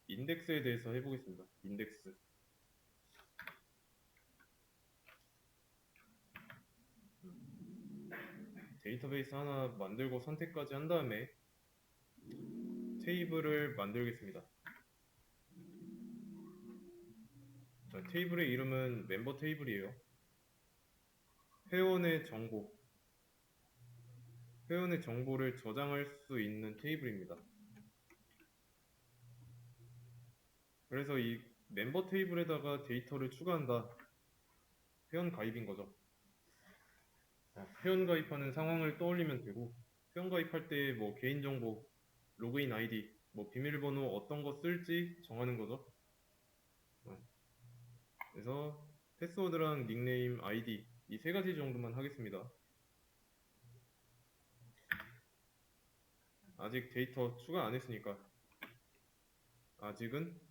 인덱스에 대해서 해보겠습니다. 인덱스. 데이터베이스 하나 만들고 선택까지 한 다음에 테이블을 만들겠습니다. 자, 테이블의 이름은 멤버 테이블이에요. 회원의 정보를 저장할 수 있는 테이블입니다. 그래서 이 멤버 테이블에다가 데이터를 추가한다. 회원 가입인 거죠. 회원 가입하는 상황을 떠올리면 되고, 회원 가입할 때 뭐 개인정보, 로그인 아이디, 뭐 비밀번호 어떤 거 쓸지 정하는 거죠. 그래서 패스워드랑 닉네임, 아이디 이 세 가지 정도만 하겠습니다. 아직 데이터 추가 안 했으니까 아직은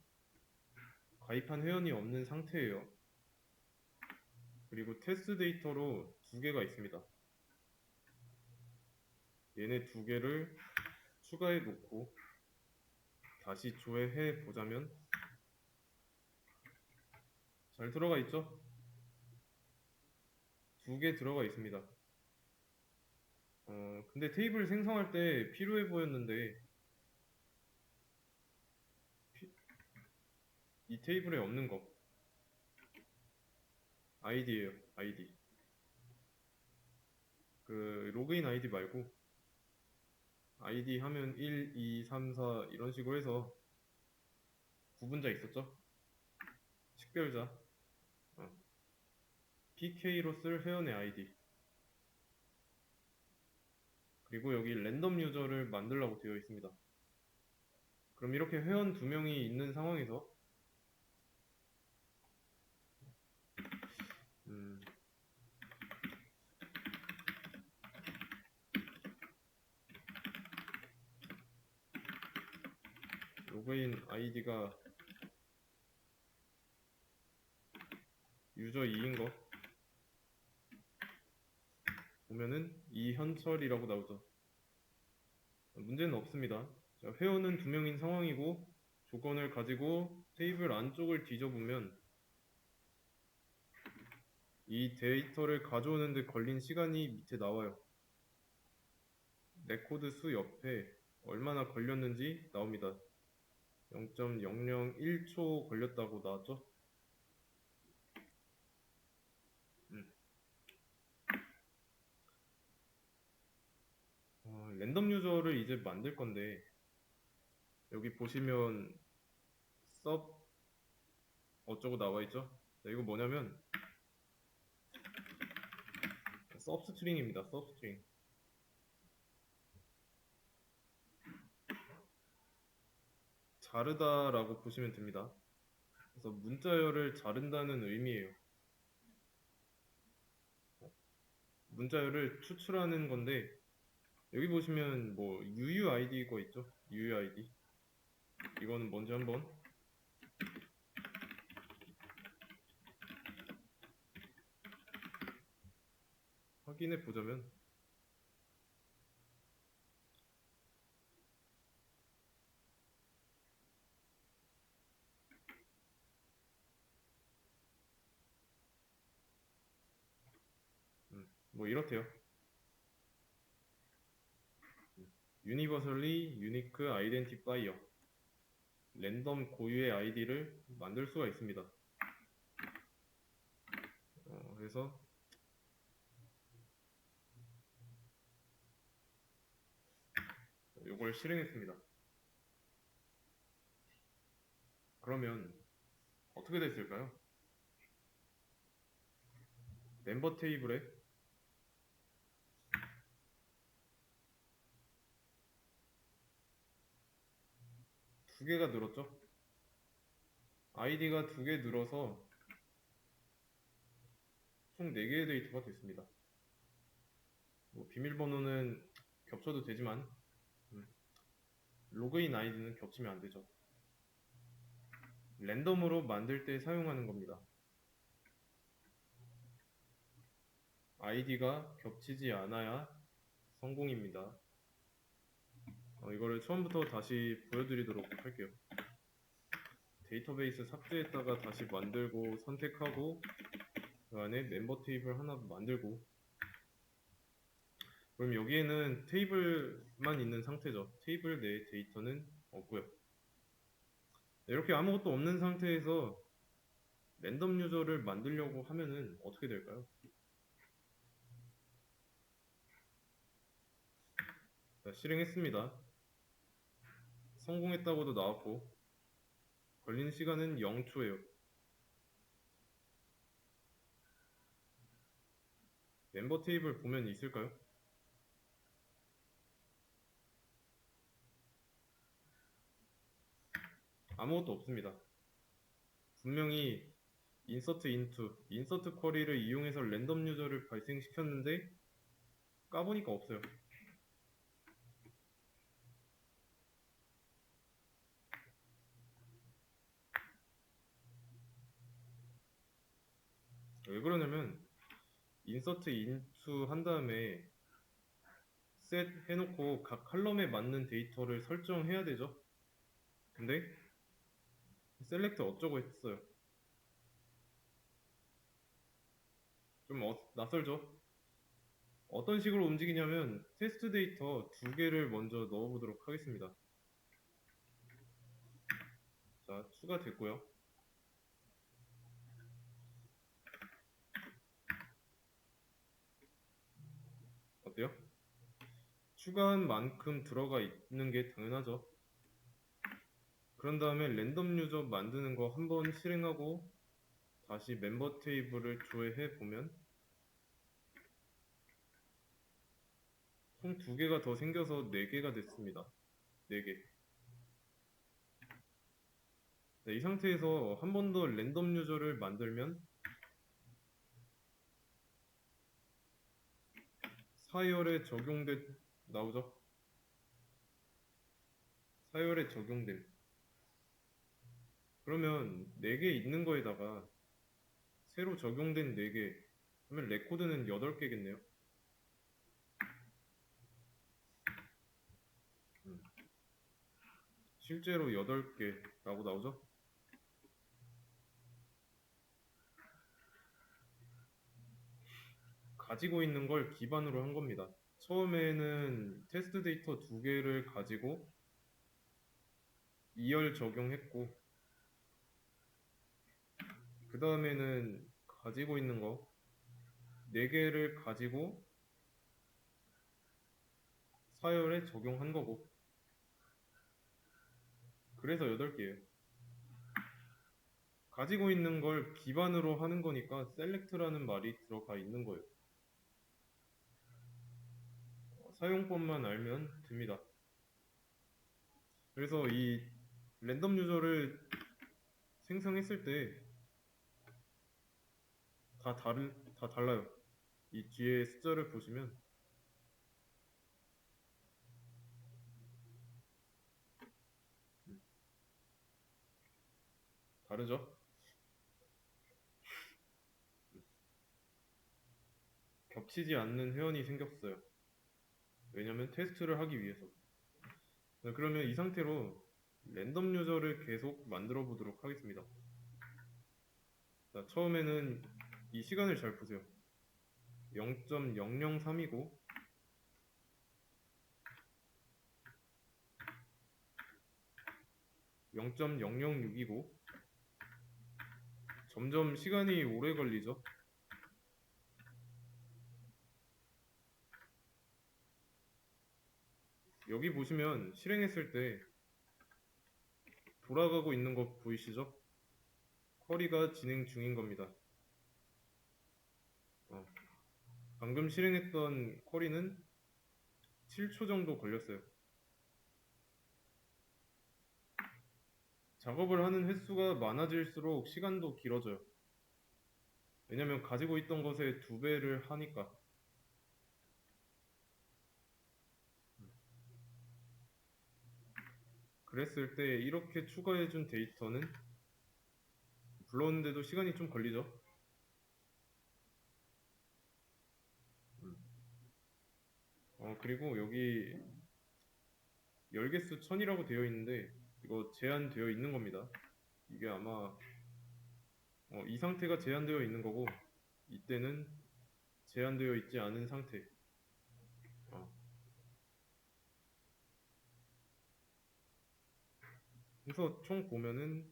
가입한 회원이 없는 상태예요. 그리고 테스트 데이터로 두 개가 있습니다. 얘네 두 개를 추가해 놓고 다시 조회해 보자면 잘 들어가 있죠? 두 개 들어가 있습니다. 근데 테이블 생성할 때 필요해 보였는데 이 테이블에 없는 거 아이디예요. 아이디. 그 로그인 아이디 말고 아이디 하면 1, 2, 3, 4 이런 식으로 해서 구분자 있었죠? 식별자. PK로 쓸 회원의 아이디. 그리고 여기 랜덤 유저를 만들라고 되어 있습니다. 그럼 이렇게 회원 두 명이 있는 상황에서 로그인 아이디가 유저 2인 거 보면은 이현철이라고 나오죠. 문제는 없습니다. 자, 회원은 두 명인 상황이고 조건을 가지고 테이블 안쪽을 뒤져보면 이 데이터를 가져오는데 걸린 시간이 밑에 나와요. 레코드 수 옆에 얼마나 걸렸는지 나옵니다. 0.001초 걸렸다고 나왔죠? 랜덤 유저를 이제 만들 건데 여기 보시면 sub 어쩌고 나와 있죠? 자, 이거 뭐냐면 서브스트링입니다. 서브스트링. 자르다라고 보시면 됩니다. 그래서 문자열을 자른다는 의미예요. 문자열을 추출하는 건데 여기 보시면 뭐 UUID 거 있죠? UUID. 이거는 뭔지 한번 확인해 보자면 뭐 이렇대요. Universally Unique Identifier. 랜덤 고유의 아이디를 만들 수가 있습니다. 그래서 이걸 실행했습니다. 그러면 어떻게 됐을까요? 멤버 테이블에 두 개가 늘었죠? 아이디가 두 개 늘어서 총 4개의 데이터가 됐습니다. 뭐 비밀번호는 겹쳐도 되지만 로그인 아이디는 겹치면 안 되죠. 랜덤으로 만들 때 사용하는 겁니다. 아이디가 겹치지 않아야 성공입니다. 이거를 처음부터 다시 보여드리도록 할게요. 데이터베이스 삭제했다가 다시 만들고 선택하고 그 안에 멤버 테이블 하나 만들고, 그럼 여기에는 테이블만 있는 상태죠. 테이블 내에 데이터는 없고요. 이렇게 아무것도 없는 상태에서 랜덤 유저를 만들려고 하면은 어떻게 될까요? 자, 실행했습니다. 성공했다고도 나왔고 걸린 시간은 0초예요. 멤버 테이블 보면 있을까요? 아무것도 없습니다. 분명히 인서트 인투, 인서트 쿼리를 이용해서 랜덤 유저를 발생시켰는데 까보니까 없어요. 왜 그러냐면 인서트 인투 한 다음에 셋 해놓고 각 칼럼에 맞는 데이터를 설정해야 되죠. 근데 셀렉트 어쩌고 했어요. 좀 낯설죠? 어떤 식으로 움직이냐면 테스트 데이터 두 개를 먼저 넣어보도록 하겠습니다. 자, 추가됐고요. 어때요? 추가한 만큼 들어가 있는 게 당연하죠. 그런 다음에 랜덤 유저 만드는 거 한번 실행하고 다시 멤버 테이블을 조회해 보면 총 2개가 더 생겨서 4개가 됐습니다. 4개. 네, 이 상태에서 한 번 더 랜덤 유저를 만들면 사열에 적용된 나오죠? 사열에 적용된. 그러면 4개 있는 거에다가 새로 적용된 4개 하면 레코드는 8개겠네요. 실제로 8개라고 나오죠? 가지고 있는 걸 기반으로 한 겁니다. 처음에는 테스트 데이터 2개를 가지고 2열 적용했고 그 다음에는 가지고 있는 거 4개를 가지고 4열에 적용한 거고 그래서 8개예요. 가지고 있는 걸 기반으로 하는 거니까 select라는 말이 들어가 있는 거예요. 사용법만 알면 됩니다. 그래서 이 랜덤 유저를 생성했을 때 다 달라요. 이 뒤에 숫자를 보시면 다르죠? 겹치지 않는 회원이 생겼어요. 왜냐면 테스트를 하기 위해서. 네, 그러면 이 상태로 랜덤 유저를 계속 만들어 보도록 하겠습니다. 자, 처음에는 이 시간을 잘 보세요. 0.003이고 0.006이고 점점 시간이 오래 걸리죠. 여기 보시면 실행했을 때 돌아가고 있는 거 보이시죠? 쿼리가 진행 중인 겁니다. 방금 실행했던 쿼리는 7초 정도 걸렸어요. 작업을 하는 횟수가 많아질수록 시간도 길어져요. 왜냐면 가지고 있던 것의 2배를 하니까. 그랬을 때 이렇게 추가해준 데이터는 불렀는데도 시간이 좀 걸리죠. 그리고 여기 열 개수 1000이라고 되어 있는데 이거 제한되어 있는 겁니다. 이게 아마 이 상태가 제한되어 있는 거고 이때는 제한되어 있지 않은 상태. 어, 그래서 총 보면은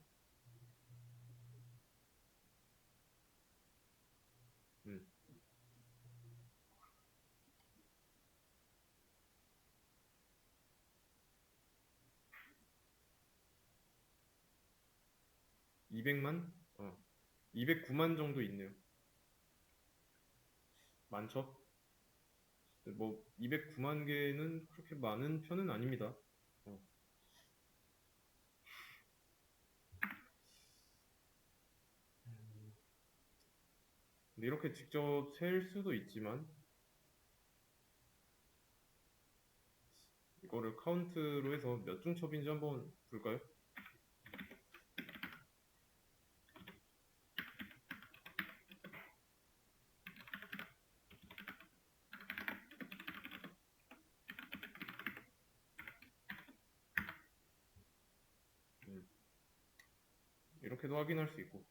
200만? 209만 정도 있네요. 많죠? 뭐 209만 개는 그렇게 많은 편은 아닙니다. 어, 근데 이렇게 직접 셀 수도 있지만 이거를 카운트로 해서 몇 중첩인지 한번 볼까요? 음, 이렇게도 확인할 수 있고.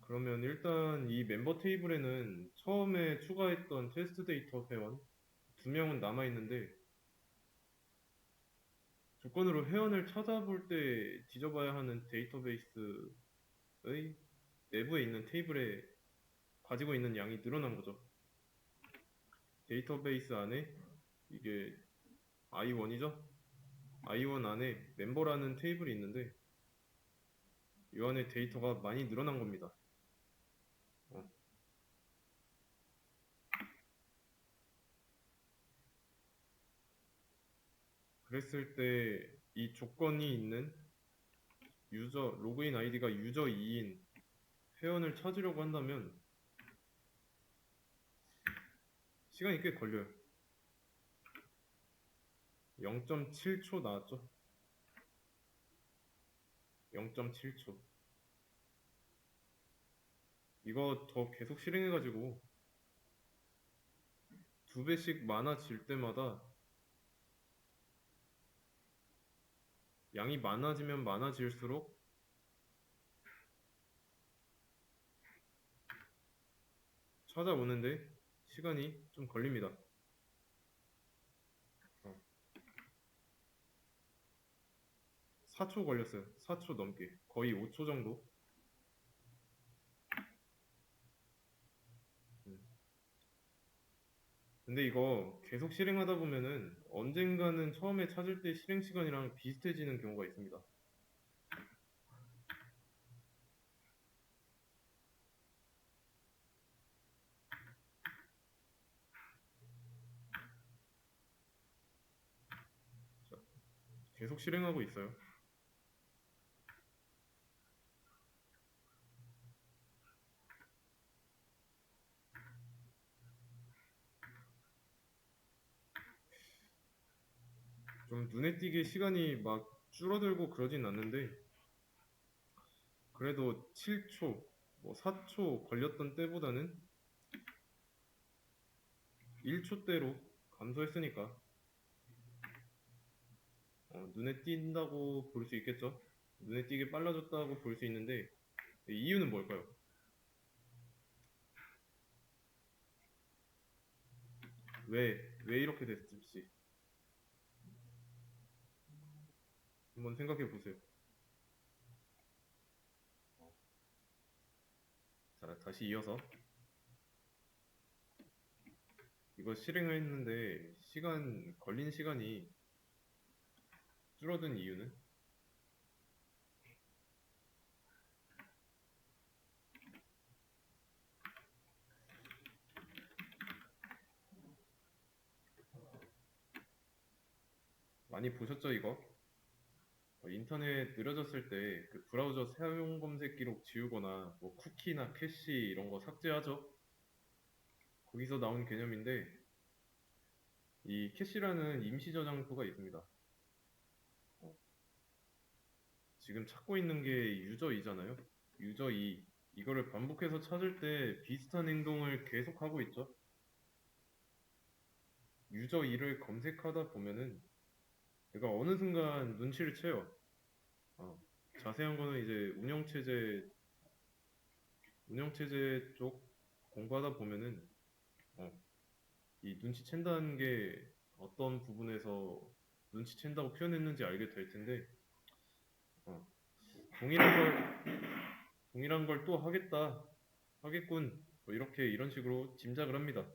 그러면 일단 이 멤버 테이블에는 처음에 추가했던 테스트 데이터 회원 2명은 남아있는데 조건으로 회원을 찾아볼 때 뒤져봐야 하는 데이터베이스의 내부에 있는 테이블에 가지고 있는 양이 늘어난 거죠. 데이터베이스 안에 이게 i1이죠? i1 안에 멤버라는 테이블이 있는데 이 안에 데이터가 많이 늘어난 겁니다. 어, 그랬을 때 이 조건이 있는 유저 로그인 아이디가 유저 2인 회원을 찾으려고 한다면 시간이 꽤 걸려요. 0.7초 나왔죠? 0.7초. 이거 더 계속 실행해가지고 2배씩 많아질 때마다 양이 많아지면 많아질수록 찾아오는데 시간이 좀 걸립니다. 4초 걸렸어요. 4초 넘게. 거의 5초 정도. 음. 근데 이거 계속 실행하다 보면은 언젠가는 처음에 찾을 때 실행 시간이랑 비슷해지는 경우가 있습니다. 자, 계속 실행하고 있어요. 좀 눈에 띄게 시간이 막 줄어들고 그러진 않는데 그래도 7초, 뭐 4초 걸렸던 때보다는 1초대로 감소했으니까 눈에 띈다고 볼 수 있겠죠? 눈에 띄게 빨라졌다고 볼 수 있는데 이유는 뭘까요? 왜 이렇게 됐을지 한번 생각해 보세요. 자, 다시 이어서 이거 실행을 했는데 걸린 시간이 줄어든 이유는 많이 보셨죠, 이거? 인터넷 느려졌을 때 그 브라우저 사용 검색 기록 지우거나 뭐 쿠키나 캐시 이런 거 삭제하죠? 거기서 나온 개념인데 이 캐시라는 임시 저장소가 있습니다. 지금 찾고 있는 게 유저 2잖아요. 유저 2 이거를 반복해서 찾을 때 비슷한 행동을 계속하고 있죠. 유저 2를 검색하다 보면은 얘가 어느 순간 눈치를 채요. 어, 자세한 거는 이제 운영체제 쪽 공부하다 보면은 어, 이 눈치챈다는 게 어떤 부분에서 눈치챈다고 표현했는지 알게 될 텐데 어, 동일한 걸 동일한 걸 또 하겠군 뭐 이렇게 이런 식으로 짐작을 합니다.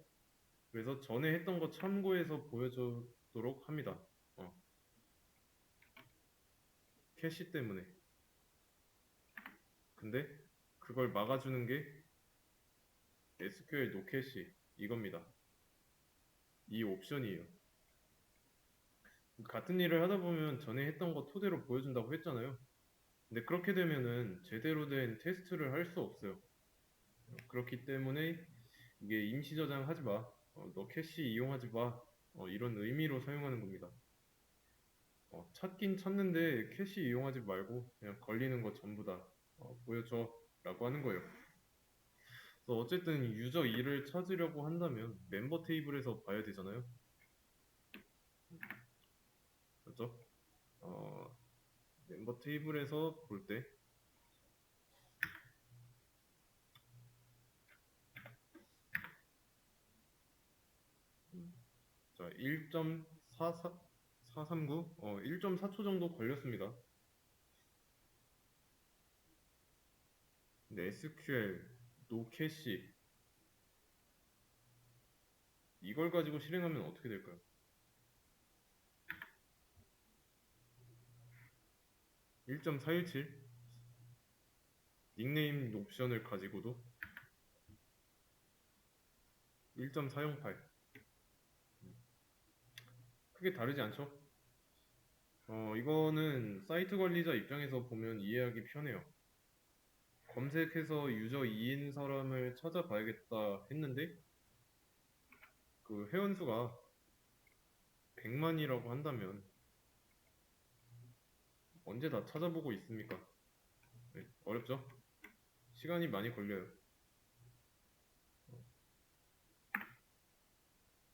그래서 전에 했던 거 참고해서 보여주도록 합니다. 어, 캐시 때문에. 근데 그걸 막아주는 게 SQL 노캐시 이겁니다. 이 옵션이에요. 같은 일을 하다 보면 전에 했던 거 토대로 보여준다고 했잖아요. 근데 그렇게 되면은 제대로 된 테스트를 할 수 없어요. 그렇기 때문에 이게 임시 저장하지 마. 너 캐시 이용하지 마. 이런 의미로 사용하는 겁니다. 찾긴 찾는데 캐시 이용하지 말고 그냥 걸리는 거 전부 다 보여줘 라고 하는 거예요. 그래서 어쨌든 유저 2를 찾으려고 한다면 멤버 테이블에서 봐야 되잖아요. 그렇죠? 어, 멤버 테이블에서 볼 때, 자, 1.439, 1.4초 정도 걸렸습니다. 근데 SQL, 노캐시, 이걸 가지고 실행하면 어떻게 될까요? 1.417, 닉네임 옵션을 가지고도 1.408, 크게 다르지 않죠? 이거는 사이트 관리자 입장에서 보면 이해하기 편해요. 검색해서 유저 2인 사람을 찾아봐야겠다 했는데 그 회원수가 100만이라고 한다면 언제 다 찾아보고 있습니까? 네, 어렵죠? 시간이 많이 걸려요.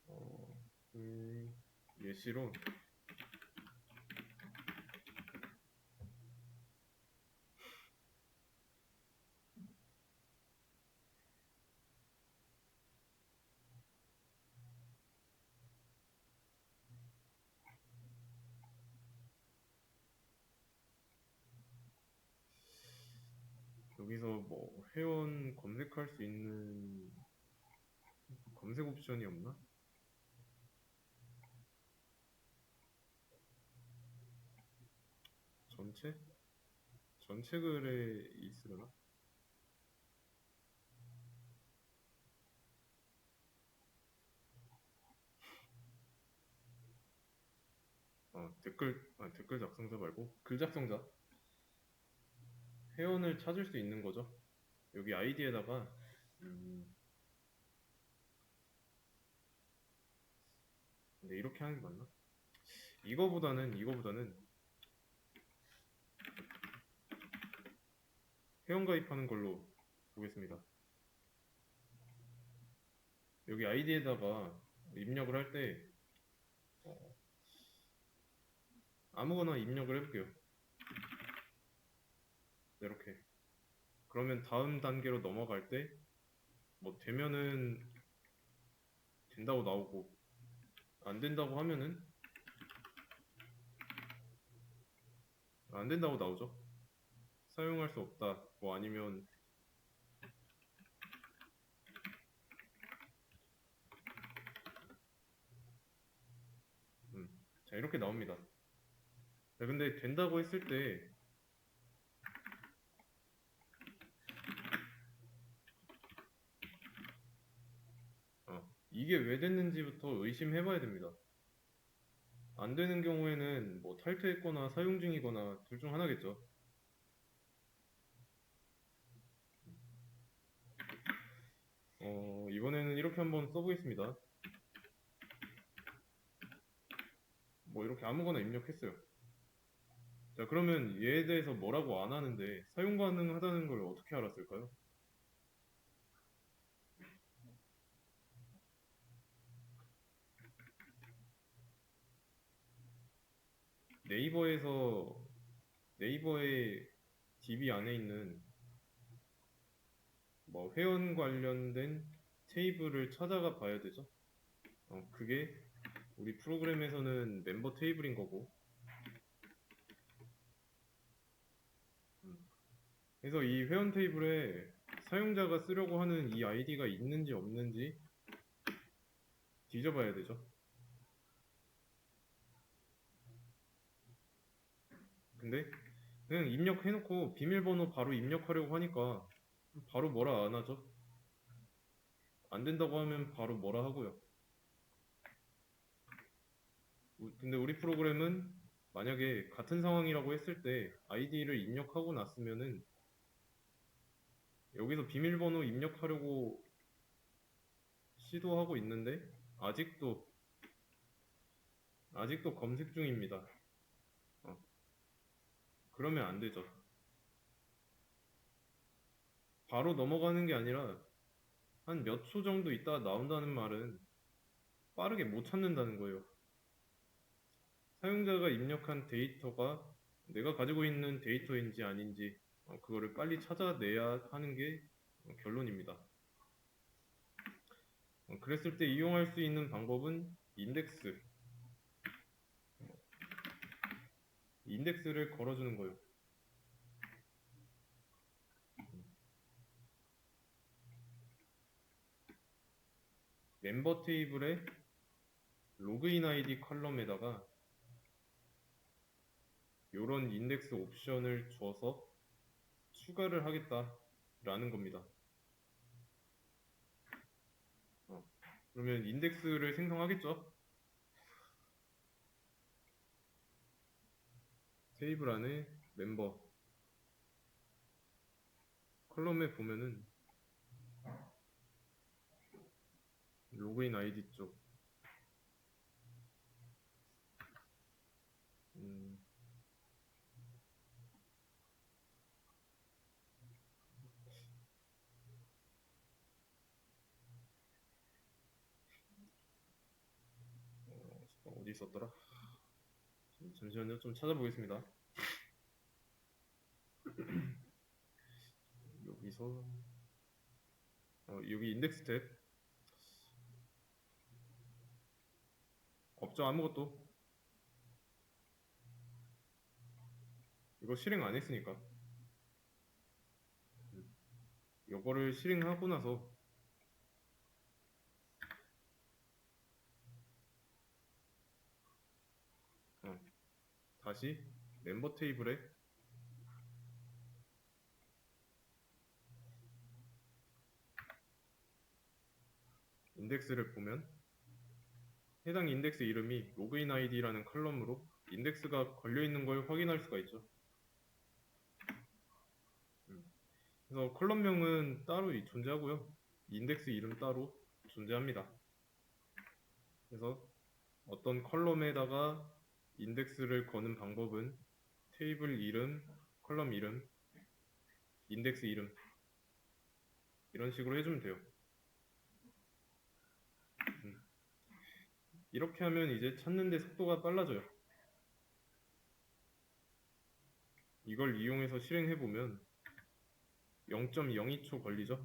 어, 예시로 여기서 뭐 회원 검색할 수 있는 검색 옵션이 없나? 전체? 전체 글에 있으려나? 댓글 작성자 말고 글 작성자 회원을 찾을 수 있는 거죠. 여기 아이디에다가 근데 이렇게 하는 게 맞나? 이거보다는 회원 가입하는 걸로 보겠습니다. 여기 아이디에다가 입력을 할 때 아무거나 입력을 해볼게요. 이렇게. 그러면 다음 단계로 넘어갈 때 뭐 되면은 된다고 나오고 안 된다고 하면은 안 된다고 나오죠. 사용할 수 없다. 뭐 아니면 자 이렇게 나옵니다. 자, 근데 된다고 했을 때 이게 왜 됐는지부터 의심해봐야 됩니다. 안 되는 경우에는 뭐 탈퇴했거나 사용 중이거나 둘 중 하나겠죠. 이번에는 이렇게 한번 써보겠습니다. 뭐 이렇게 아무거나 입력했어요. 자, 그러면 얘에 대해서 뭐라고 안 하는데 사용 가능하다는 걸 어떻게 알았을까요? 네이버의 DB 안에 있는 뭐 회원 관련된 테이블을 찾아가 봐야 되죠. 그게 우리 프로그램에서는 멤버 테이블인 거고. 그래서 이 회원 테이블에 사용자가 쓰려고 하는 이 아이디가 있는지 없는지 뒤져봐야 되죠. 근데 그냥 입력해놓고 비밀번호 바로 입력하려고 하니까 바로 뭐라 안 하죠. 안 된다고 하면 바로 뭐라 하고요. 근데 우리 프로그램은 만약에 같은 상황이라고 했을 때 아이디를 입력하고 났으면은 여기서 비밀번호 입력하려고 시도하고 있는데 아직도 검색 중입니다. 그러면 안 되죠. 바로 넘어가는 게 아니라 한 몇 초 정도 있다가 나온다는 말은 빠르게 못 찾는다는 거예요. 사용자가 입력한 데이터가 내가 가지고 있는 데이터인지 아닌지 그거를 빨리 찾아내야 하는 게 결론입니다. 그랬을 때 이용할 수 있는 방법은 인덱스를 걸어주는 거예요. 멤버 테이블의 로그인 아이디 컬럼에다가 이런 인덱스 옵션을 줘서 추가를 하겠다라는 겁니다. 그러면 인덱스를 생성하겠죠? 테이블 안에 멤버 컬럼에 보면은 로그인 아이디 쪽 어디 있었더라? 잠시만요. 좀 찾아보겠습니다. 여기서 여기 인덱스 탭 없죠? 아무것도. 이거 실행 안 했으니까. 이거를 실행하고 나서 다시 멤버 테이블에 인덱스를 보면 해당 인덱스 이름이 로그인 아이디라는 컬럼으로 인덱스가 걸려있는 걸 확인할 수가 있죠. 그래서 컬럼명은 따로 존재하고요. 인덱스 이름 따로 존재합니다. 그래서 어떤 컬럼에다가 인덱스를 거는 방법은 테이블 이름, 컬럼 이름, 인덱스 이름 이런 식으로 해주면 돼요. 이렇게 하면 이제 찾는데 속도가 빨라져요. 이걸 이용해서 실행해보면 0.02초 걸리죠?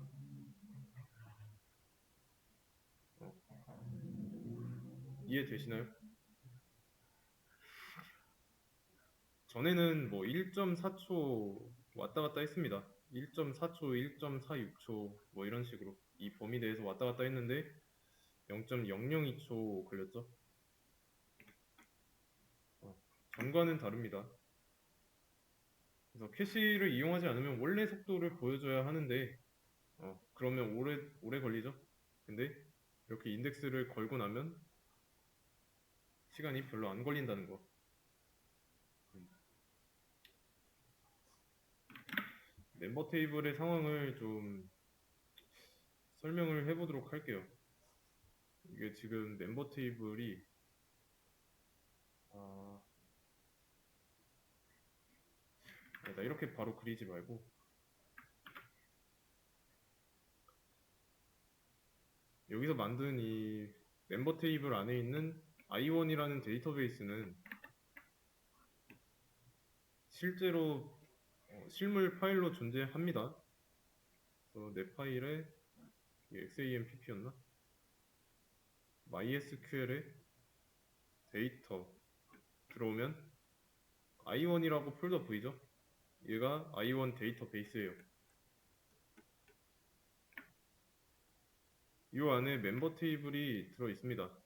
이해되시나요? 전에는 뭐 1.4초 왔다 갔다 했습니다. 1.4초, 1.46초 뭐 이런 식으로 이 범위 내에서 왔다 갔다 했는데 0.002초 걸렸죠. 전과는 다릅니다. 그래서 캐시를 이용하지 않으면 원래 속도를 보여줘야 하는데 그러면 오래 걸리죠. 근데 이렇게 인덱스를 걸고 나면 시간이 별로 안 걸린다는 거. 멤버 테이블의 상황을 좀 설명을 해보도록 할게요. 이게 지금 멤버 테이블이 나 이렇게 바로 그리지 말고 여기서 만든 이 멤버 테이블 안에 있는 i1이라는 데이터베이스는 실제로 실물 파일로 존재합니다. 그래서 내 파일에 XAMPP였나? MySQL에 데이터 들어오면 i1이라고 폴더 보이죠? 얘가 i1 데이터베이스예요. 이 안에 멤버 테이블이 들어 있습니다.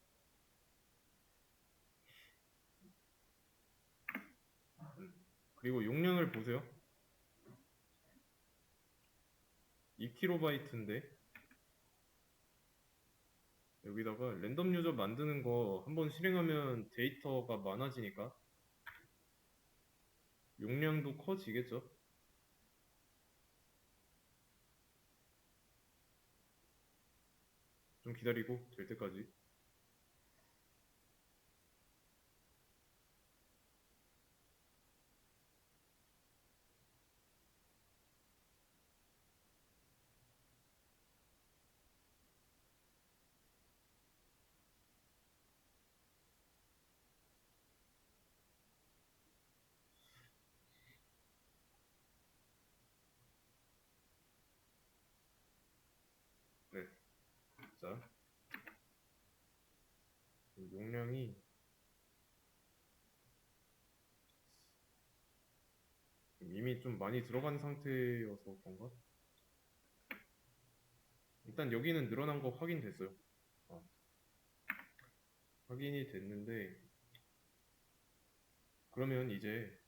그리고 용량을 보세요. 2KB인데 여기다가 랜덤 유저 만드는 거 한번 실행하면 데이터가 많아지니까 용량도 커지겠죠? 좀 기다리고 될 때까지. 네. 자, 용량이 이미 좀 많이 들어간 상태여서 그런가? 일단 여기는 늘어난 거 확인됐어요. 확인이 됐는데 그러면 이제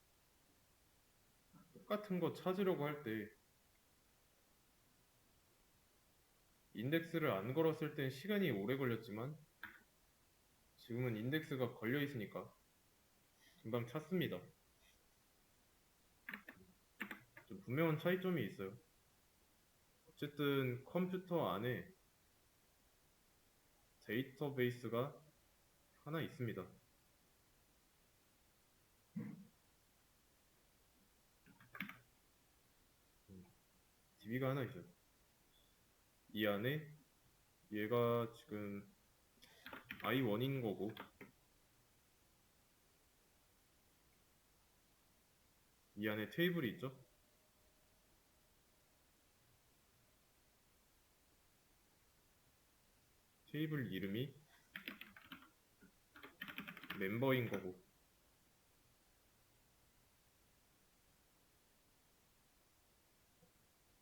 똑같은 거 찾으려고 할 때 인덱스를 안 걸었을 땐 시간이 오래 걸렸지만 지금은 인덱스가 걸려 있으니까 금방 찾습니다. 좀 분명한 차이점이 있어요. 어쨌든 컴퓨터 안에 데이터베이스가 하나 있습니다. DB가 하나 있어요. 이 안에 얘가 지금 i1인 거고 이 안에 테이블이 있죠. 테이블 이름이 멤버인 거고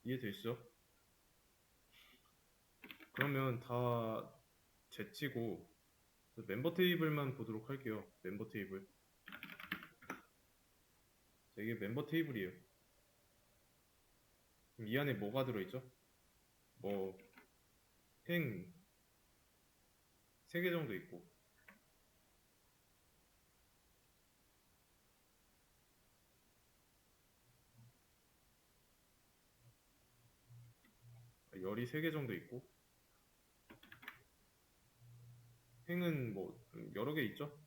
이해되시죠? 그러면 다 제치고 멤버 테이블만 보도록 할게요. 멤버 테이블. 자, 이게 멤버 테이블이에요. 그럼 이 안에 뭐가 들어있죠? 뭐 행 3개 정도 있고 열이 3개 정도 있고 행은 뭐 여러 개 있죠?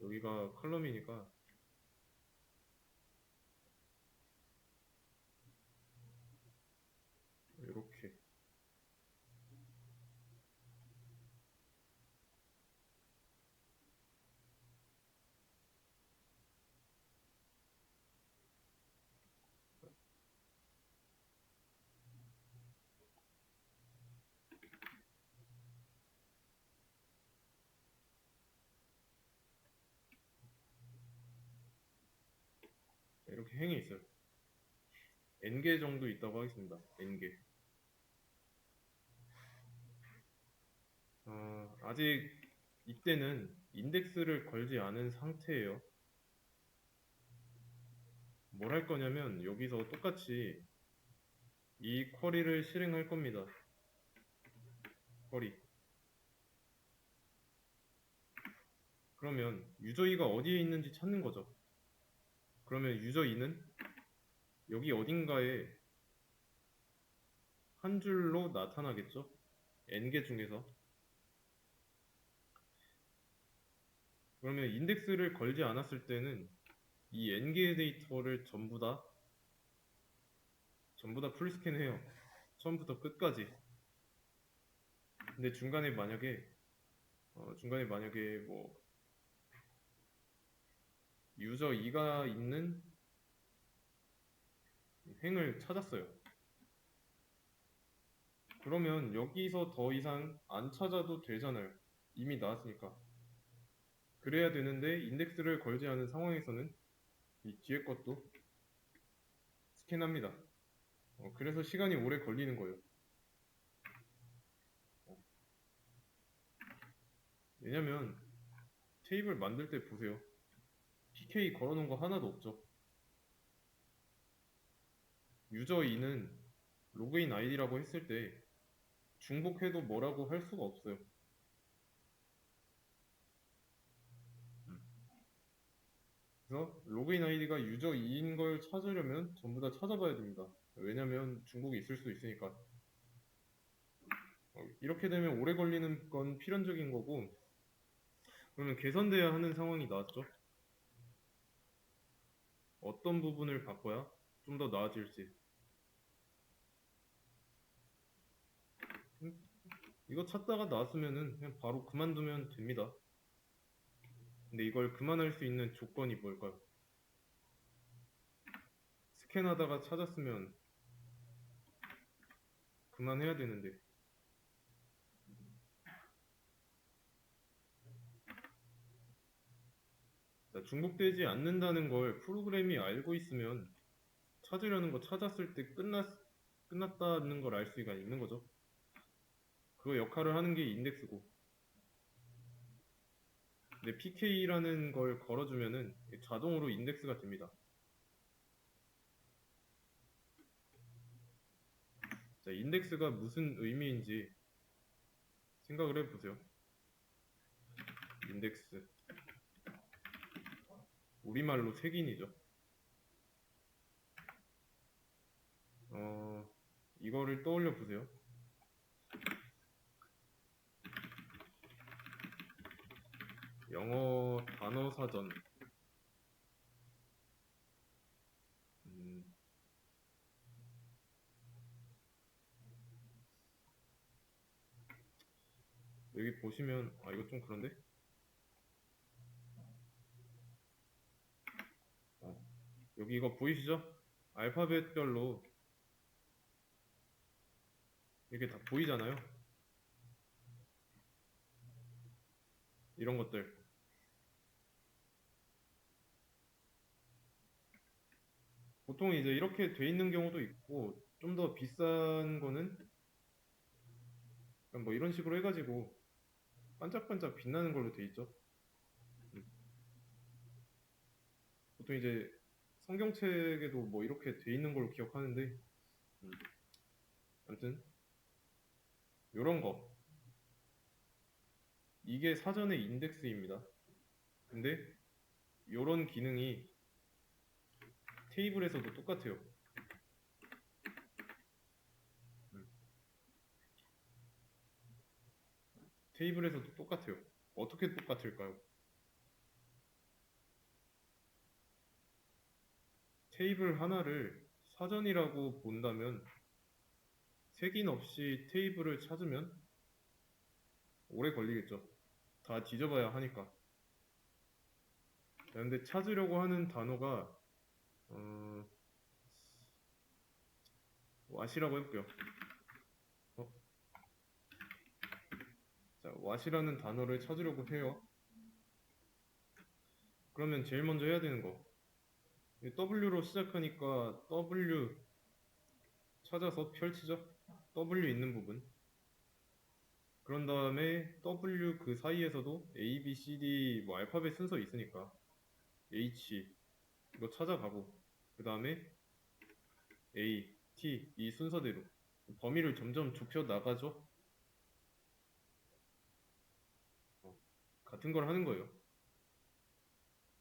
여기가 컬럼이니까 이렇게 이렇게 행이 있어요. n개 정도 있다고 하겠습니다. n개. 아직 이때는 인덱스를 걸지 않은 상태예요. 뭘 할 거냐면 여기서 똑같이 이 쿼리를 실행할 겁니다. 쿼리. 그러면 유저 2가 어디에 있는지 찾는 거죠. 그러면 유저 2는 여기 어딘가에 한 줄로 나타나겠죠. n개 중에서. 그러면 인덱스를 걸지 않았을 때는 이 n개의 데이터를 전부 다 풀스캔해요. 처음부터 끝까지. 근데 중간에 만약에 뭐 유저 2가 있는 행을 찾았어요. 그러면 여기서 더 이상 안 찾아도 되잖아요. 이미 나왔으니까. 그래야 되는데 인덱스를 걸지 않은 상황에서는 이 뒤에 것도 스캔합니다. 그래서 시간이 오래 걸리는 거예요. 왜냐면 테이블 만들 때 보세요. PK 걸어놓은 거 하나도 없죠. 유저 2는 로그인 아이디라고 했을 때 중복해도 뭐라고 할 수가 없어요. 그래서 로그인 아이디가 유저 2인 걸 찾으려면 전부 다 찾아봐야 됩니다. 왜냐면 중복이 있을 수 있으니까. 이렇게 되면 오래 걸리는 건 필연적인 거고, 그러면 개선돼야 하는 상황이 나왔죠. 어떤 부분을 바꿔야 좀 더 나아질지. 이거 찾다가 나왔으면은 그냥 바로 그만두면 됩니다. 근데 이걸 그만할 수 있는 조건이 뭘까요? 스캔하다가 찾았으면 그만해야 되는데. 자, 중복되지 않는다는 걸 프로그램이 알고 있으면 찾으려는 거 찾았을 때 끝났다는 걸 알 수가 있는 거죠. 그 역할을 하는 게 인덱스고. 근데 PK라는 걸 걸어주면은 자동으로 인덱스가 됩니다. 자, 인덱스가 무슨 의미인지 생각을 해보세요. 인덱스. 우리말로 색인이죠. 이거를 떠올려 보세요. 영어 단어 사전. 여기 보시면, 이거 좀 그런데? 여기 이거 보이시죠? 알파벳별로 이게 다 보이잖아요. 이런 것들. 보통 이제 이렇게 돼 있는 경우도 있고, 좀 더 비싼 거는 뭐 이런 식으로 해가지고 반짝반짝 빛나는 걸로 돼 있죠. 보통 이제 성경책에도 뭐 이렇게 돼 있는 걸로 기억하는데, 아무튼 요런 거. 이게 사전의 인덱스입니다. 근데 요런 기능이 테이블에서도 똑같아요. 테이블에서도 똑같아요. 어떻게 똑같을까요? 테이블 하나를 사전이라고 본다면 색인 없이 테이블을 찾으면 오래 걸리겠죠. 다 뒤져봐야 하니까. 근데 찾으려고 하는 단어가 왓이라고 해볼게요. 자, 왓이라는 단어를 찾으려고 해요. 그러면 제일 먼저 해야 되는 거. W로 시작하니까 W 찾아서 펼치죠. W 있는 부분. 그런 다음에 W 그 사이에서도 A, B, C, D 뭐 알파벳 순서 있으니까 H 이거 찾아가고 그 다음에 A, T 이 순서대로 범위를 점점 좁혀 나가죠. 같은 걸 하는 거예요.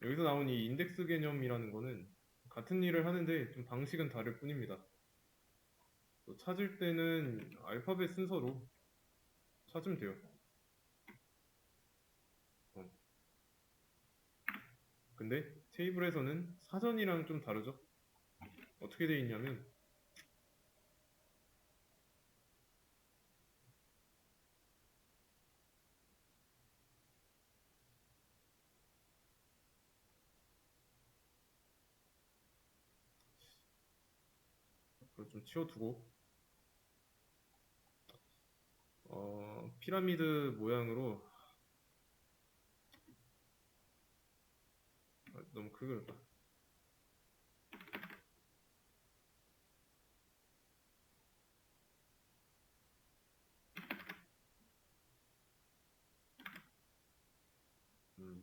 여기서 나온 이 인덱스 개념이라는 거는 같은 일을 하는데 좀 방식은 다를 뿐입니다. 또 찾을 때는 알파벳 순서로 찾으면 돼요. 근데 테이블에서는 사전이랑 좀 다르죠. 어떻게 되어 있냐면 이걸 좀 치워두고 피라미드 모양으로 너무 크게 그렸다. 음.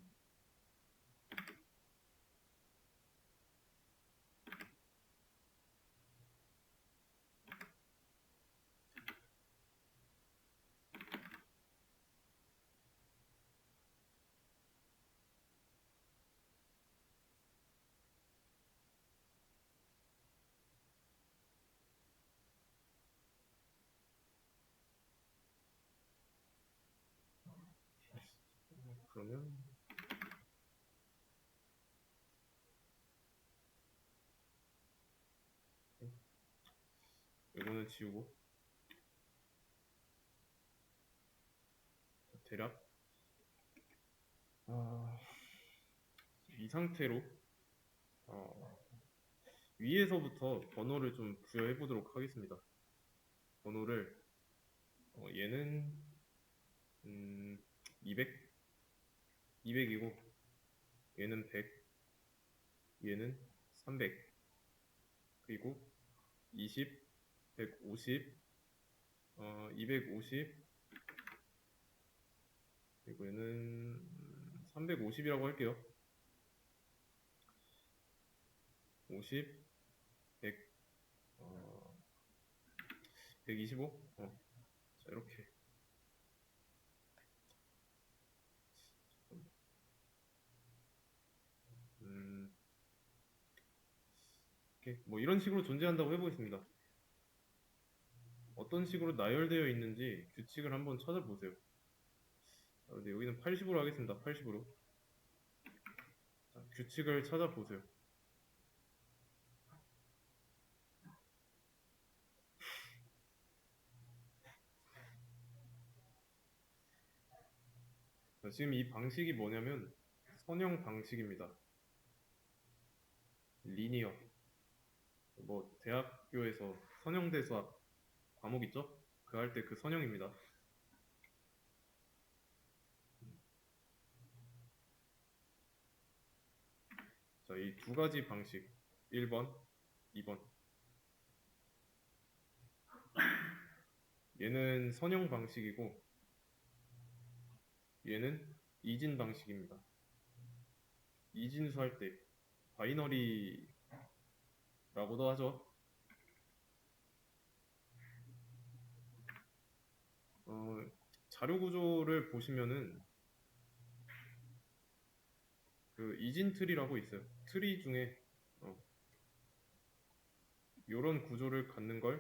그러면 이거는 지우고 대략 이 상태로 위에서부터 번호를 좀 부여해 보도록 하겠습니다. 번호를 얘는 200, 200이고 얘는 100, 얘는 300, 그리고 20, 150, 250, 그리고 얘는 350이라고 할게요. 50, 100, 125. 자, 이렇게. 이렇게 뭐 이런 식으로 존재한다고 해보겠습니다. 어떤 식으로 나열되어 있는지 규칙을 한번 찾아보세요. 자, 근데 여기는 80으로 하겠습니다. 80으로. 자, 규칙을 찾아보세요. 자, 지금 이 방식이 뭐냐면 선형 방식입니다. 리니어. 뭐 대학교에서 선형대수학 과목 있죠? 그 할 때 그 선형입니다. 자, 이 두 가지 방식 1번, 2번. 얘는 선형 방식이고 얘는 이진 방식입니다. 이진수 할 때 바이너리라고도 하죠. 자료 구조를 보시면은 그 이진 트리라고 있어요. 트리 중에 이런 구조를 갖는 걸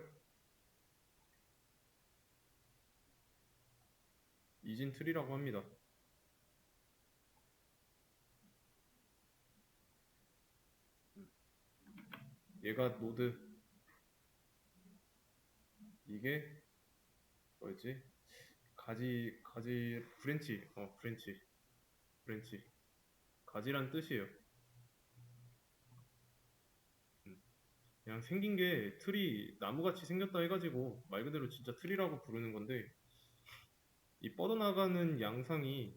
이진 트리라고 합니다. 얘가 노드, 이게 뭐였지? 가지 브랜치, 브랜치. 가지란 뜻이에요. 그냥 생긴 게 트리 나무같이 생겼다 해가지고 말 그대로 진짜 트리라고 부르는 건데 이 뻗어나가는 양상이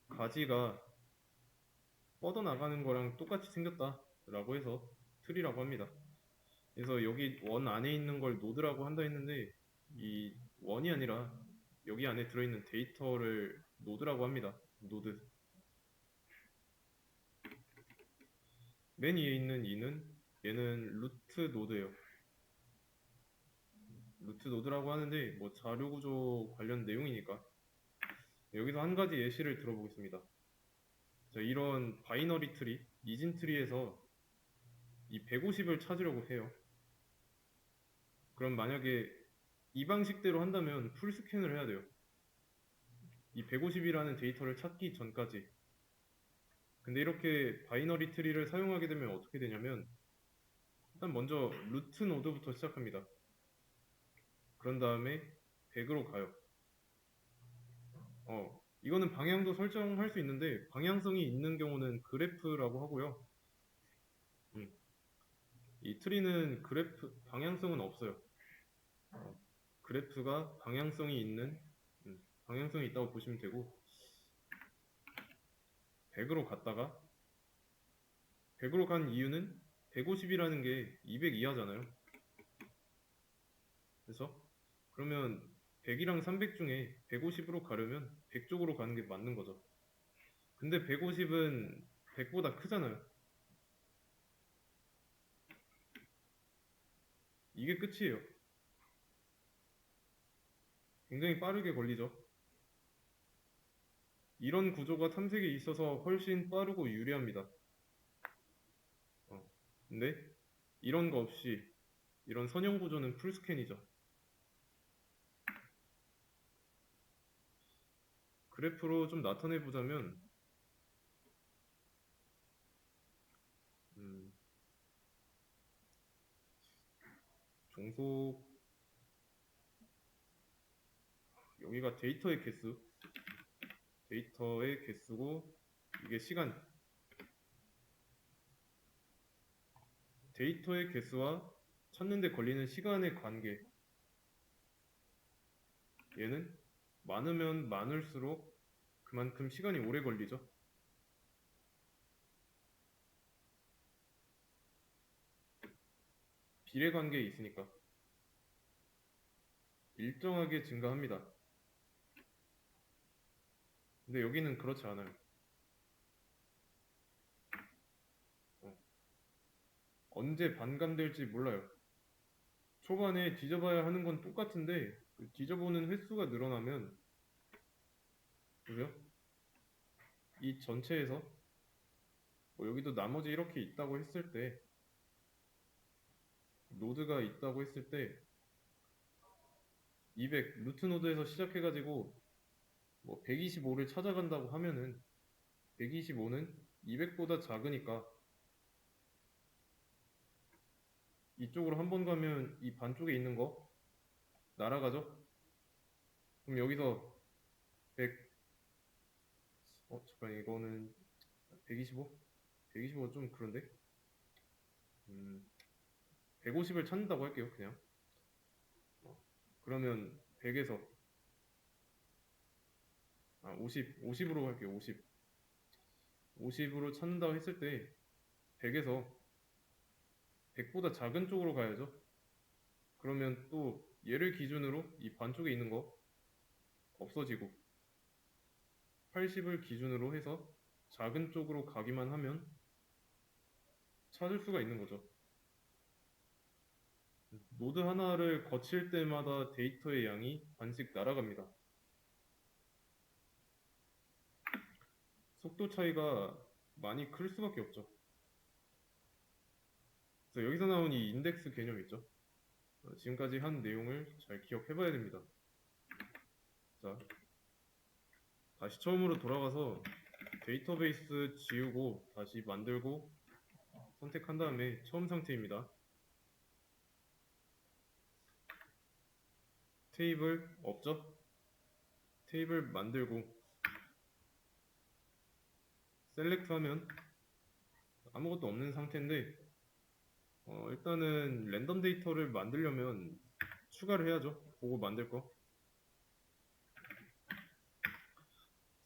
가지가 뻗어나가는 거랑 똑같이 생겼다라고 해서 트리라고 합니다. 그래서 여기 원 안에 있는 걸 노드라고 한다 했는데 이 원이 아니라 여기 안에 들어있는 데이터를 노드라고 합니다. 노드. 맨 위에 있는 이는 얘는 루트 노드예요. 루트 노드라고 하는데 뭐 자료 구조 관련 내용이니까 여기서 한 가지 예시를 들어보겠습니다. 자, 이런 바이너리 트리, 이진 트리에서 이 150을 찾으려고 해요. 그럼 만약에 이 방식대로 한다면 풀 스캔을 해야 돼요. 이 150이라는 데이터를 찾기 전까지. 근데 이렇게 바이너리 트리를 사용하게 되면 어떻게 되냐면 일단 먼저 루트 노드부터 시작합니다. 그런 다음에 100으로 가요. 이거는 방향도 설정할 수 있는데 방향성이 있는 경우는 그래프라고 하고요. 이 트리는 그래프 방향성은 없어요. 그래프가 방향성이 있다고 보시면 되고 100으로 갔다가 100으로 간 이유는 150이라는 게 200 이하잖아요. 그래서 그러면 100이랑 300 중에 150으로 가려면 100 쪽으로 가는 게 맞는 거죠. 근데 150은 100보다 크잖아요. 이게 끝이에요. 굉장히 빠르게 걸리죠. 이런 구조가 탐색에 있어서 훨씬 빠르고 유리합니다. 근데 이런 거 없이 이런 선형 구조는 풀스캔이죠. 그래프로 좀 나타내 보자면 종속 여기가 데이터의 개수고 이게 시간 데이터의 개수와 찾는데 걸리는 시간의 관계 얘는 많으면 많을수록 그만큼 시간이 오래 걸리죠. 비례 관계에 있으니까 일정하게 증가합니다. 근데 여기는 그렇지 않아요. 언제 반감될지 몰라요. 초반에 뒤져봐야 하는 건 똑같은데 그 뒤져보는 횟수가 늘어나면 그죠? 이 전체에서 뭐 여기도 나머지 이렇게 있다고 했을 때 노드가 있다고 했을 때 200 루트 노드에서 시작해가지고 뭐 125를 찾아간다고 하면은 125는 200보다 작으니까 이쪽으로 한 번 가면 이 반쪽에 있는 거 날아가죠? 그럼 여기서 100 잠깐 이거는 125? 125 좀 그런데? 150을 찾는다고 할게요 그냥. 그러면 100에서 50으로 할게요. 50으로 찾는다고 했을 때 100에서 100보다 작은 쪽으로 가야죠. 그러면 또 얘를 기준으로 이 반쪽에 있는 거 없어지고 80을 기준으로 해서 작은 쪽으로 가기만 하면 찾을 수가 있는 거죠. 노드 하나를 거칠 때마다 데이터의 양이 반씩 날아갑니다. 속도 차이가 많이 클 수밖에 없죠. 그래서 여기서 나온 이 인덱스 개념 있죠? 지금까지 한 내용을 잘 기억해 봐야 됩니다. 자, 다시 처음으로 돌아가서 데이터베이스 지우고 다시 만들고 선택한 다음에 처음 상태입니다. 테이블 없죠? 테이블 만들고 셀렉트 하면 아무것도 없는 상태인데 일단은 랜덤 데이터를 만들려면 추가를 해야죠. 보고 만들 거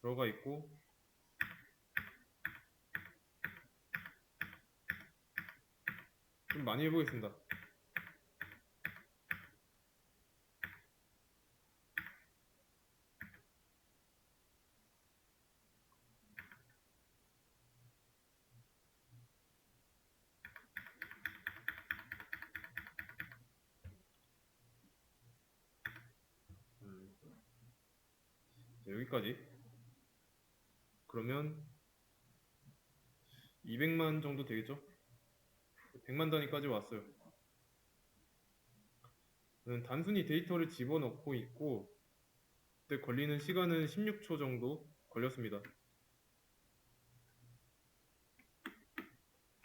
들어가 있고 좀 많이 해보겠습니다. 자, 여기까지. 그러면 200만 정도 되겠죠? 100만 단위까지 왔어요. 단순히 데이터를 집어넣고 있고 그때 걸리는 시간은 16초 정도 걸렸습니다.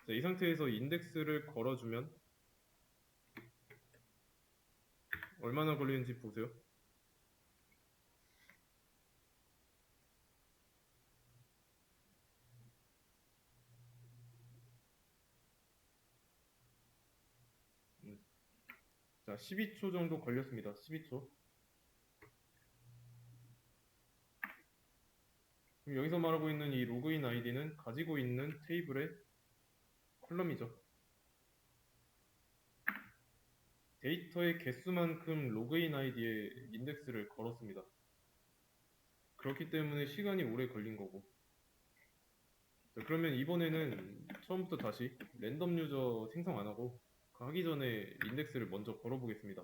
자, 이 상태에서 인덱스를 걸어주면 얼마나 걸리는지 보세요. 자, 12초 정도 걸렸습니다. 12초. 그럼 여기서 말하고 있는 이 로그인 아이디는 가지고 있는 테이블의 컬럼이죠. 데이터의 개수만큼 로그인 아이디에 인덱스를 걸었습니다. 그렇기 때문에 시간이 오래 걸린 거고. 자, 그러면 이번에는 처음부터 다시 랜덤 유저 생성 안 하고 그 하기 전에 인덱스를 먼저 걸어보겠습니다.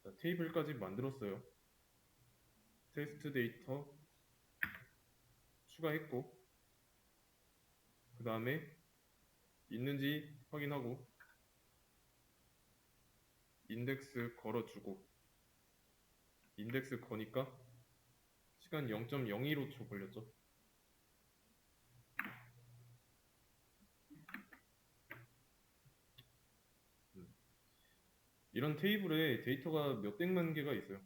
자, 테이블까지 만들었어요. 테스트 데이터 추가했고, 그 다음에 있는지 확인하고 인덱스 걸어주고, 인덱스 거니까 시간 0.015초 걸렸죠. 이런 테이블에 데이터가 몇백만 개가 있어요.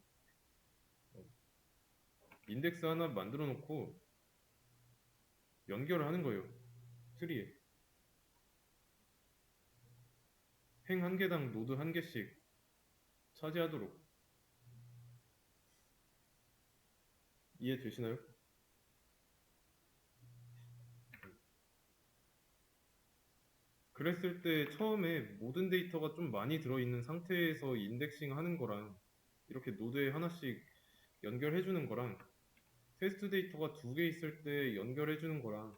인덱스 하나 만들어 놓고 연결을 하는 거예요. 트리에. 행 한 개당 노드 한 개씩 차지하도록. 이해되시나요? 그랬을 때 처음에 모든 데이터가 좀 많이 들어있는 상태에서 인덱싱 하는 거랑 이렇게 노드에 하나씩 연결해 주는 거랑 테스트 데이터가 두 개 있을 때 연결해 주는 거랑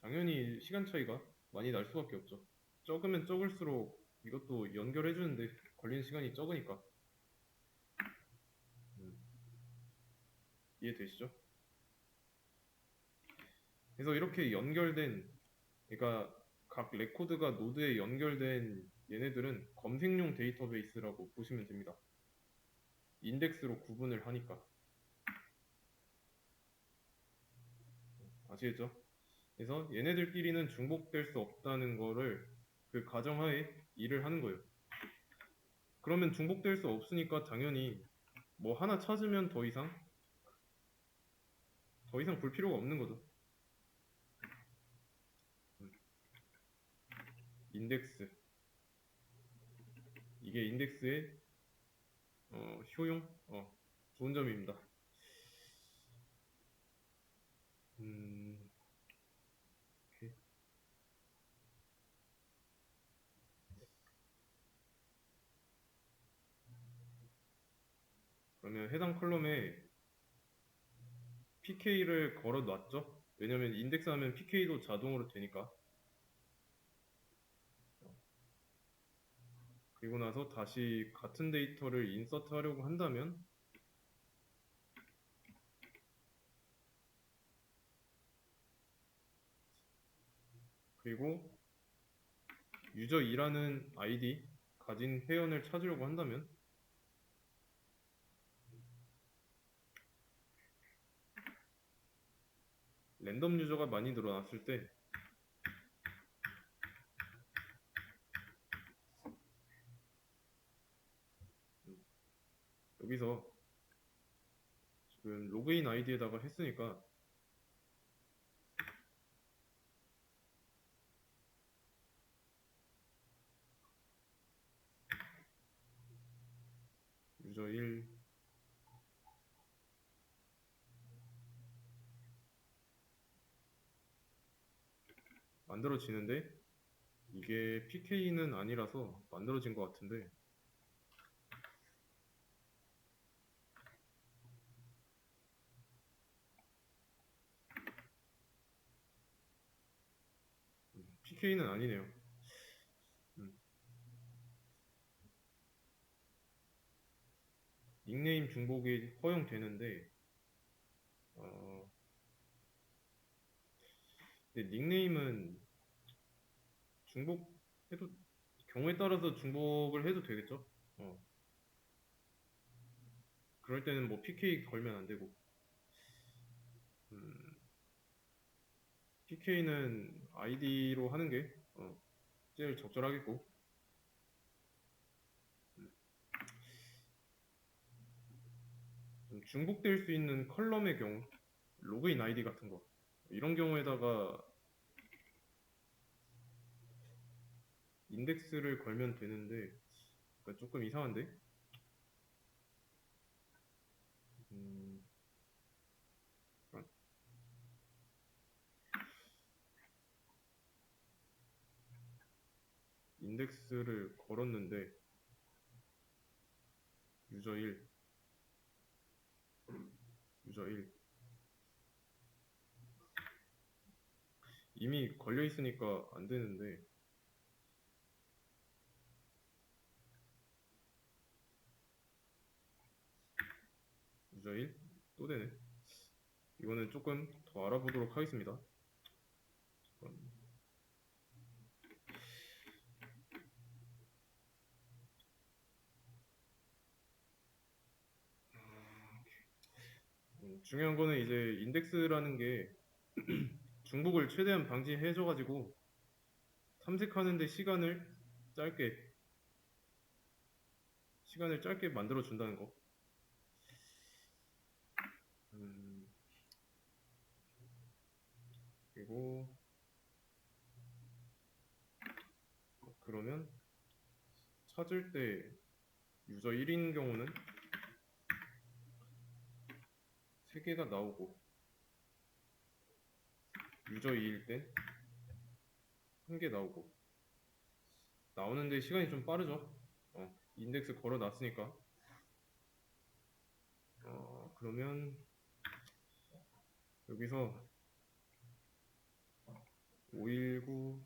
당연히 시간 차이가 많이 날 수밖에 없죠. 적으면 적을수록 이것도 연결해 주는데 걸리는 시간이 적으니까. 음, 이해되시죠? 그래서 이렇게 연결된, 그러니까 각 레코드가 노드에 연결된 얘네들은 검색용 데이터베이스라고 보시면 됩니다. 인덱스로 구분을 하니까. 아시겠죠? 그래서 얘네들끼리는 중복될 수 없다는 거를 그 가정하에 일을 하는 거예요. 그러면 중복될 수 없으니까 당연히 뭐 하나 찾으면 더 이상 볼 필요가 없는 거죠. 인덱스. 이게 인덱스의 효용? 좋은 점입니다. 오케이. 그러면 해당 컬럼에 PK를 걸어 놨죠? 왜냐면 인덱스 하면 PK도 자동으로 되니까. 그리고 나서 다시 같은 데이터를 인서트 하려고 한다면 그리고 유저 2라는 아이디 가진 회원을 찾으려고 한다면 랜덤 유저가 많이 늘어났을 때 여기서 지금 로그인 아이디에다가 했으니까 유저 1 만들어지는데 이게 PK는 아니라서 만들어진 것 같은데 PK는 아니네요. 음, 닉네임 중복이 허용되는데 어, 근데 닉네임은 중복해도 경우에 따라서 중복을 해도 되겠죠? 어, 그럴 때는 뭐 PK 걸면 안 되고 PK는 아이디로 하는 게 제일 적절하겠고 좀 중복될 수 있는 컬럼의 경우 로그인 아이디 같은 거 이런 경우에다가 인덱스를 걸면 되는데 그러니까 조금 이상한데? 음, 잠깐. 인덱스를 걸었는데 유저 1, 유저 1 이미 걸려 있으니까 안 되는데 유저 1? 또 되네. 이거는 조금 더 알아보도록 하겠습니다. 중요한 거는 이제 인덱스라는 게 중복을 최대한 방지해줘가지고 탐색하는데 시간을 짧게 만들어 준다는 거. 음, 그리고 그러면 찾을 때 유저 1인 경우는 3개가 나오고 유저 2일 땐 1개 나오고 나오는데 시간이 좀 빠르죠. 인덱스 걸어 놨으니까. 그러면 여기서 519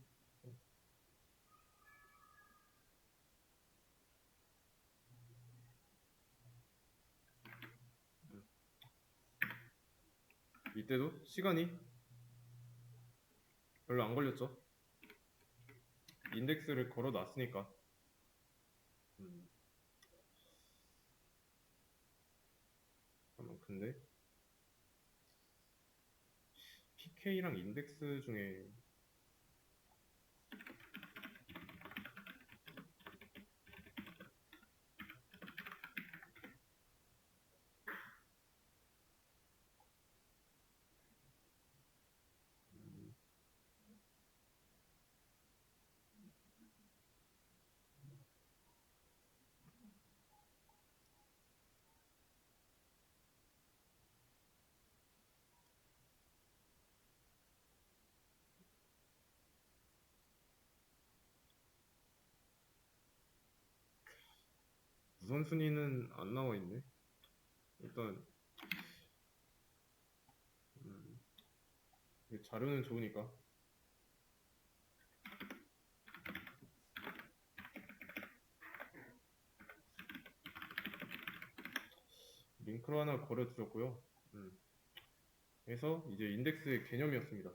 이때도 시간이 별로 안 걸렸죠. 인덱스를 걸어 놨으니까. 잠깐만, 근데 PK랑 인덱스 중에 우선순위는 안 나와 있네. 일단 자료는 좋으니까 링크로 하나 걸어 두었고요. 그래서 이제 인덱스의 개념이었습니다.